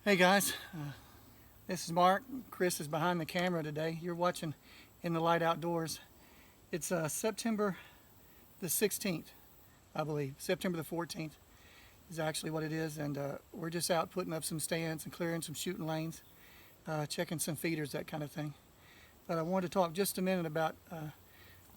Hey guys, this is Mark. Chris is behind the camera today. You're watching In the Light Outdoors. It's September the 16th, I believe. September the 14th is actually what it is, and we're just out putting up some stands and clearing some shooting lanes, checking some feeders, that kind of thing. But I wanted to talk just a minute about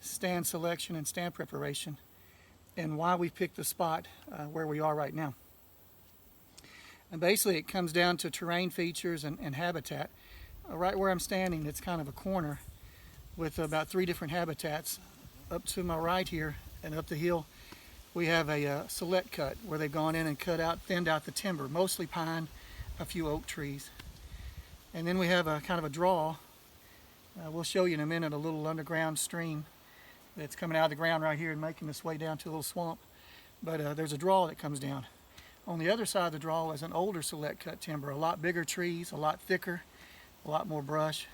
stand selection and stand preparation and why we picked the spot where we are right now. And basically it comes down to terrain features and habitat. Right where I'm standing, it's kind of a corner with about 3 different habitats. Up to my right here and up the hill, we have a select cut where they've gone in and thinned out the timber, mostly pine, a few oak trees. And then we have a kind of a draw. We'll show you in a minute a little underground stream that's coming out of the ground right here and making its way down to a little swamp. But there's a draw that comes down. On the other side of the draw is an older select cut timber, a lot bigger trees, a lot thicker, a lot more brush,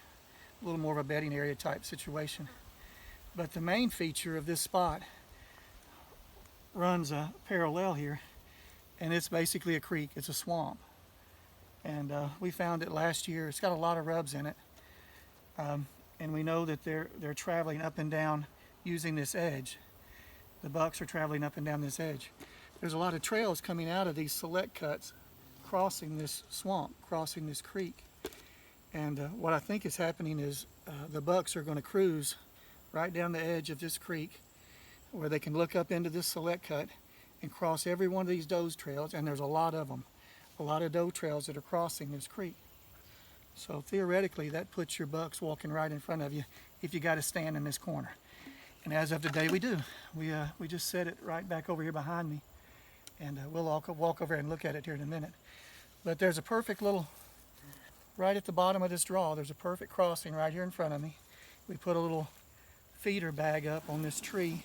a little more of a bedding area type situation. But the main feature of this spot runs parallel here, and it's basically a creek. It's a swamp. And we found it last year. It's got a lot of rubs in it. And we know that they're traveling up and down using this edge. The bucks are traveling up and down this edge. There's a lot of trails coming out of these select cuts, crossing this swamp, crossing this creek. And what I think is happening is the bucks are going to cruise right down the edge of this creek where they can look up into this select cut and cross every one of these doe trails, and there's a lot of them, a lot of doe trails that are crossing this creek. So theoretically that puts your bucks walking right in front of you if you got to stand in this corner. And as of today we do. We just set it right back over here behind me. And we'll walk over and look at it here in a minute. But there's a perfect little, right at the bottom of this draw, there's a perfect crossing right here in front of me. We put a little feeder bag up on this tree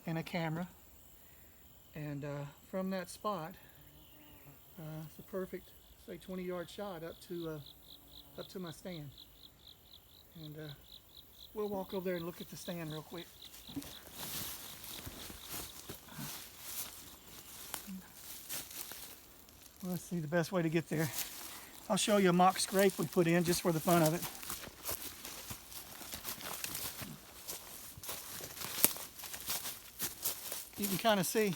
and a camera. And from that spot, it's a perfect, say 20-yard shot up to my stand. And we'll walk over there and look at the stand real quick. Let's see the best way to get there. I'll show you a mock scrape we put in just for the fun of it. You can kind of see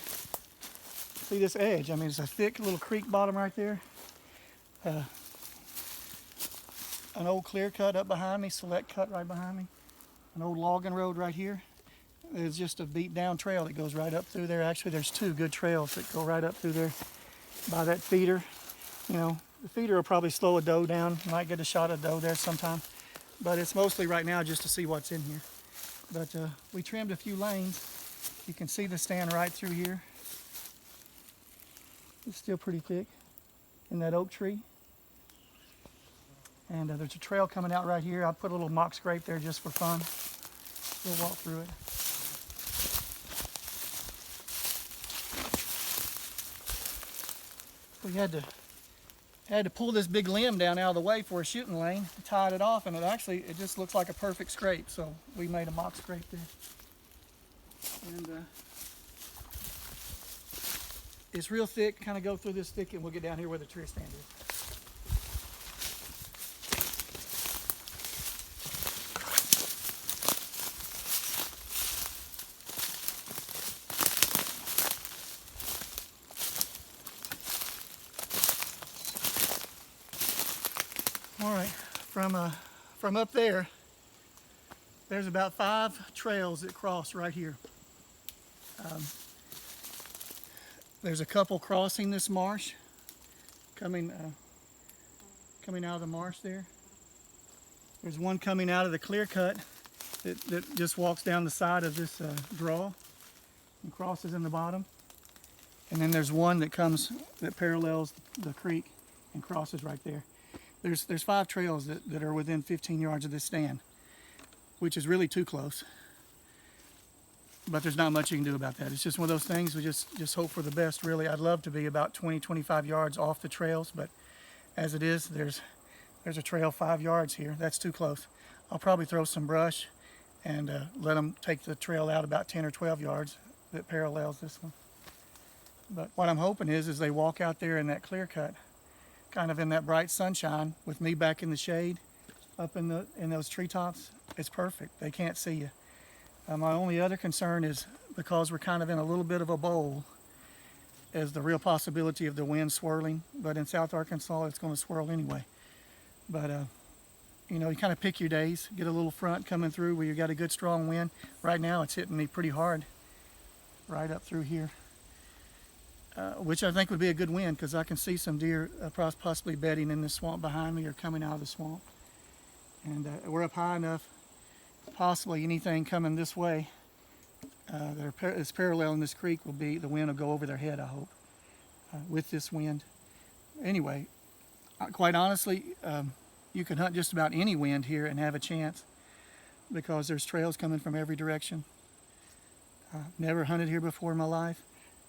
this edge. I mean, it's a thick little creek bottom right there. An old clear cut up behind me, select cut right behind me. An old logging road right here. There's just a beat down trail that goes right up through there. Actually, there's 2 good trails that go right up through there by that feeder. You know, the feeder will probably slow a doe down. You might get a shot of doe there sometime. But it's mostly right now just to see what's in here. But we trimmed a few lanes. You can see the stand right through here. It's still pretty thick in that oak tree. And there's a trail coming out right here. I put a little mock scrape there just for fun. We'll walk through it. We had to pull this big limb down out of the way for a shooting lane, tied it off, and it just looks like a perfect scrape. So we made a mock scrape there. And it's real thick. Kind of go through this thicket, and we'll get down here where the tree stand is. All right, from up there, there's about 5 trails that cross right here. There's a couple crossing this marsh, coming out of the marsh there. There's one coming out of the clear cut that just walks down the side of this draw and crosses in the bottom. And then there's one that parallels the creek and crosses right there. There's 5 trails that are within 15 yards of this stand, which is really too close. But there's not much you can do about that. It's just one of those things. We just hope for the best, really. I'd love to be about 20-25 yards off the trails, but as it is, there's a trail 5 yards here. That's too close. I'll probably throw some brush and let them take the trail out about 10 or 12 yards that parallels this one. But what I'm hoping is they walk out there in that clear cut kind of in that bright sunshine with me back in the shade up in those treetops, it's perfect. They can't see you. My only other concern is because we're kind of in a little bit of a bowl, is the real possibility of the wind swirling. But in South Arkansas, it's going to swirl anyway. But you know, you kind of pick your days, get a little front coming through where you got a good strong wind. Right now, it's hitting me pretty hard right up through here, which I think would be a good wind because I can see some deer possibly bedding in this swamp behind me or coming out of the swamp. And we're up high enough, possibly anything coming this way that is parallel in this creek will be, the wind will go over their head, I hope, with this wind. Anyway, quite honestly, you can hunt just about any wind here and have a chance because there's trails coming from every direction. Never hunted here before in my life.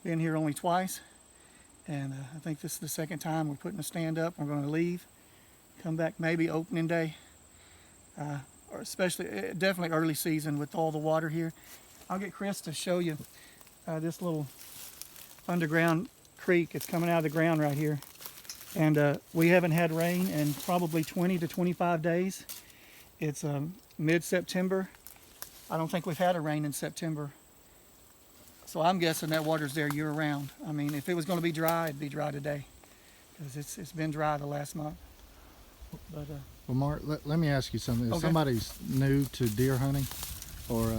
Been here only twice. And I think this is the second time we're putting a stand up. We're going to leave, come back maybe opening day, or especially, definitely early season with all the water here. I'll get Chris to show you this little underground creek. It's coming out of the ground right here. And we haven't had rain in probably 20 to 25 days. It's mid-September. I don't think we've had a rain in September. So I'm guessing that water's there year-round. I mean, if it was going to be dry, it'd be dry today, because it's been dry the last month. But well, Mark, let me ask you something. If okay. somebody's new to deer hunting, or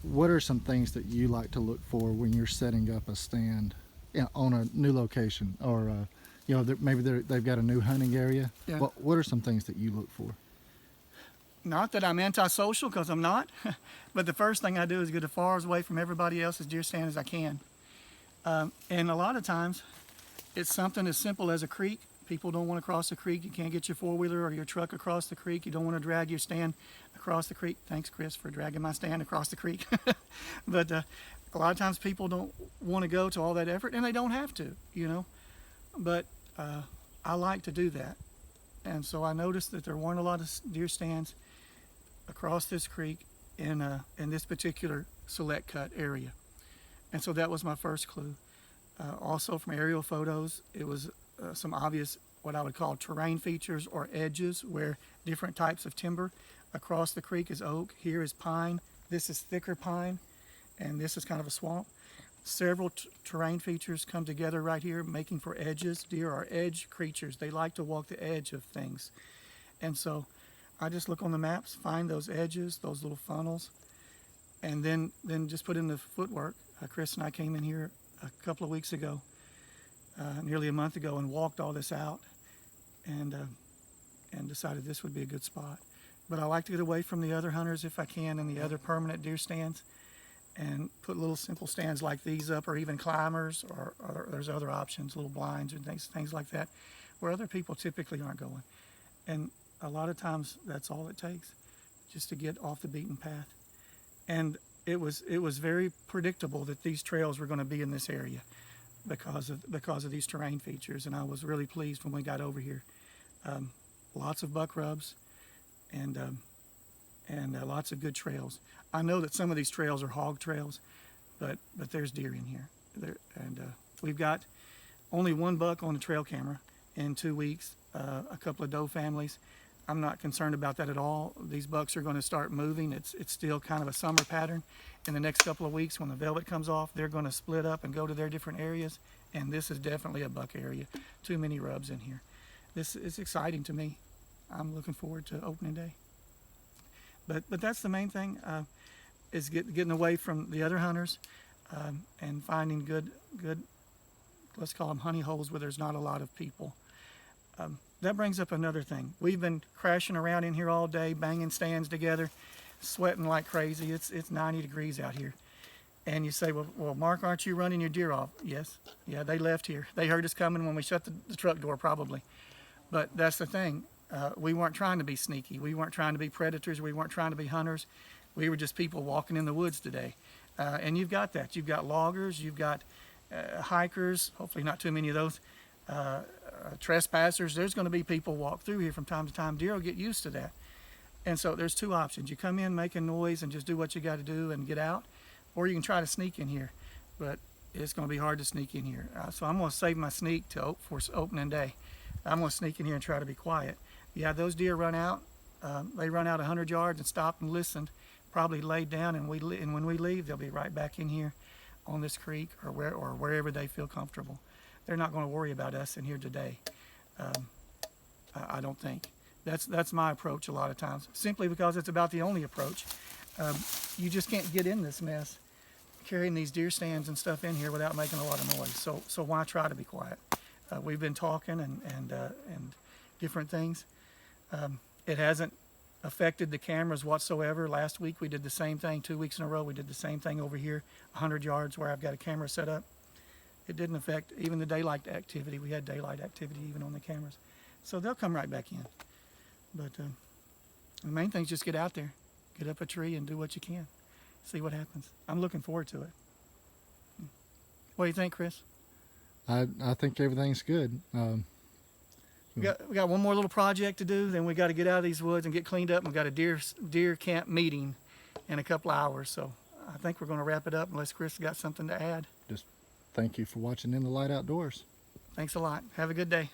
what are some things that you like to look for when you're setting up a stand on a new location, or you know, maybe they've got a new hunting area? Yeah. What are some things that you look for? Not that I'm antisocial, because I'm not, but the first thing I do is get as far away from everybody else's deer stand as I can. And a lot of times, it's something as simple as a creek. People don't want to cross the creek. You can't get your four-wheeler or your truck across the creek. You don't want to drag your stand across the creek. Thanks, Chris, for dragging my stand across the creek. But a lot of times people don't want to go to all that effort, and they don't have to, you know. But I like to do that. And so I noticed that there weren't a lot of deer stands across this creek in this particular select cut area. And so that was my first clue. Also from aerial photos, it was some obvious, what I would call terrain features or edges, where different types of timber. Across the creek is oak, here is pine, this is thicker pine, and this is kind of a swamp. Several terrain features come together right here, making for edges. Deer are edge creatures. They like to walk the edge of things. And so I just look on the maps, find those edges, those little funnels, and then just put in the footwork. Chris and I came in here a couple of weeks ago, nearly a month ago, and walked all this out, and decided this would be a good spot. But I like to get away from the other hunters if I can, and the other permanent deer stands, and put little simple stands like these up, or even climbers, or there's other options, little blinds and things like that, where other people typically aren't going. And a lot of times that's all it takes, just to get off the beaten path. And it was very predictable that these trails were going to be in this area because of these terrain features, and I was really pleased when we got over here. Lots of buck rubs, and lots of good trails. I know that some of these trails are hog trails, but there's deer in here. We've got only one buck on the trail camera in 2 weeks, a couple of doe families. I'm not concerned about that at all. These bucks are going to start moving. It's still kind of a summer pattern. In the next couple of weeks, when the velvet comes off, they're going to split up and go to their different areas, and this is definitely a buck area. Too many rubs in here. This is exciting to me. I'm looking forward to opening day. But that's the main thing, is getting away from the other hunters, and finding good, let's call them honey holes where there's not a lot of people. That brings up another thing. We've been crashing around in here all day, banging stands together, sweating like crazy. It's 90 degrees out here. And you say, well, Mark, aren't you running your deer off? Yes. Yeah, they left here. They heard us coming when we shut the truck door, probably. But that's the thing. We weren't trying to be sneaky. We weren't trying to be predators. We weren't trying to be hunters. We were just people walking in the woods today. And you've got that. You've got loggers. You've got hikers. Hopefully not too many of those. Trespassers. There's going to be people walk through here from time to time. Deer will get used to that. And so there's two options. You come in making noise and just do what you got to do and get out, or you can try to sneak in here. But it's going to be hard to sneak in here. So I'm going to save my sneak for opening day. I'm going to sneak in here and try to be quiet. Yeah, those deer run out. They run out 100 yards and stopped and listened, probably laid down, and when we leave, they'll be right back in here on this creek or wherever they feel comfortable. They're not going to worry about us in here today. I don't think. That's my approach a lot of times, simply because it's about the only approach. You just can't get in this mess carrying these deer stands and stuff in here without making a lot of noise. So why try to be quiet? We've been talking and different things. It hasn't affected the cameras whatsoever. Last week we did the same thing. 2 weeks in a row we did the same thing over here, 100 yards where I've got a camera set up. It didn't affect even the daylight activity. We had daylight activity even on the cameras. So they'll come right back in. But the main thing is just get out there, get up a tree and do what you can. See what happens. I'm looking forward to it. What do you think, Chris? I think everything's good. We got one more little project to do, then we got to get out of these woods and get cleaned up. And we got a deer camp meeting in a couple of hours. So I think we're going to wrap it up unless Chris got something to add. Just thank you for watching In the Light Outdoors. Thanks a lot. Have a good day.